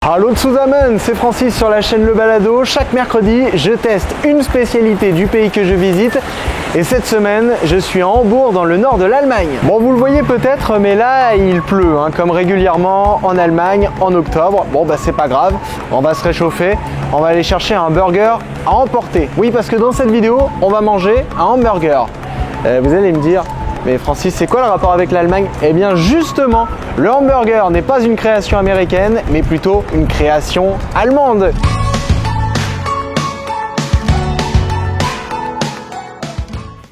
Hallo zusammen, c'est Francis sur la chaîne Le Balado. Chaque mercredi, je teste une spécialité du pays que je visite. Et cette semaine, je suis à Hambourg, dans le nord de l'Allemagne. Bon, vous le voyez peut-être, mais là, il pleut, comme régulièrement en Allemagne en octobre. Bon, bah c'est pas grave, on va se réchauffer. On va aller chercher un burger à emporter. Oui, parce que dans cette vidéo, on va manger un hamburger. Vous allez me dire, mais Francis, c'est quoi le rapport avec l'Allemagne? Eh bien justement, le hamburger n'est pas une création américaine, mais plutôt une création allemande.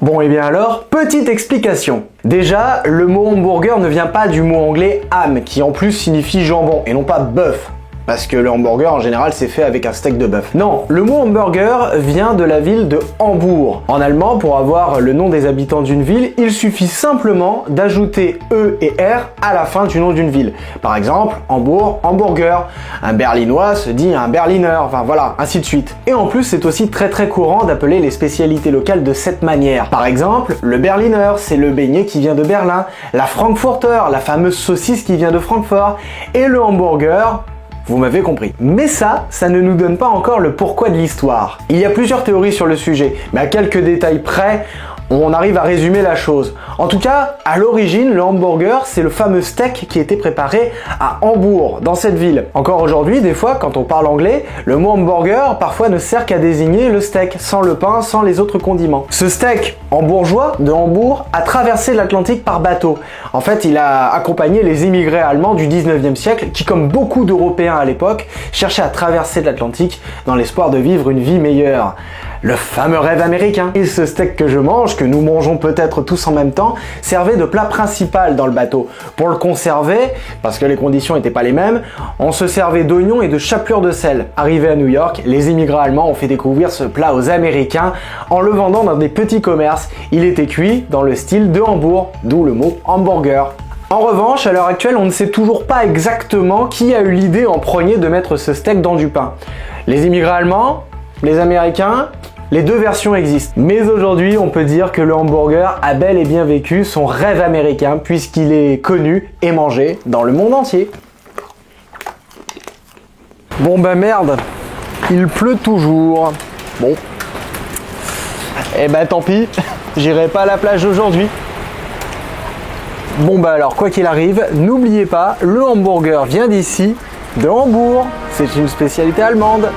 Bon, et bien alors, petite explication. Déjà, le mot hamburger ne vient pas du mot anglais ham, qui en plus signifie jambon, et non pas bœuf. Parce que le hamburger en général c'est fait avec un steak de bœuf. Non, le mot hamburger vient de la ville de Hambourg. En allemand, pour avoir le nom des habitants d'une ville, il suffit simplement d'ajouter E et R à la fin du nom d'une ville. Par exemple, Hambourg, hamburger. Un berlinois se dit un berliner, enfin voilà, ainsi de suite. Et en plus, c'est aussi très courant d'appeler les spécialités locales de cette manière. Par exemple, le berliner, c'est le beignet qui vient de Berlin. La frankfurter, la fameuse saucisse qui vient de Francfort. Et le hamburger, vous m'avez compris. Mais ça ne nous donne pas encore le pourquoi de l'histoire. Il y a plusieurs théories sur le sujet, mais à quelques détails près, on arrive à résumer la chose. En tout cas, à l'origine, le hamburger, c'est le fameux steak qui était préparé à Hambourg, dans cette ville. Encore aujourd'hui, des fois, quand on parle anglais, le mot hamburger, parfois, ne sert qu'à désigner le steak, sans le pain, sans les autres condiments. Ce steak hambourgeois de Hambourg a traversé l'Atlantique par bateau. En fait, il a accompagné les immigrés allemands du 19e siècle, qui, comme beaucoup d'Européens à l'époque, cherchaient à traverser l'Atlantique dans l'espoir de vivre une vie meilleure. Le fameux rêve américain. Et ce steak que je mange, que nous mangeons peut-être tous en même temps, servait de plat principal dans le bateau. Pour le conserver, parce que les conditions n'étaient pas les mêmes, on se servait d'oignons et de chapelure de sel. Arrivé à New York, les immigrés allemands ont fait découvrir ce plat aux Américains en le vendant dans des petits commerces. Il était cuit dans le style de Hambourg, d'où le mot hamburger. En revanche, à l'heure actuelle, on ne sait toujours pas exactement qui a eu l'idée en premier de mettre ce steak dans du pain. Les immigrés allemands? Les Américains? Les deux versions existent. Mais aujourd'hui, on peut dire que le hamburger a bel et bien vécu son rêve américain puisqu'il est connu et mangé dans le monde entier. Bon bah merde, il pleut toujours. Bon. Eh bah tant pis, j'irai pas à la plage aujourd'hui. Bon bah alors, quoi qu'il arrive, n'oubliez pas, le hamburger vient d'ici, de Hambourg. C'est une spécialité allemande.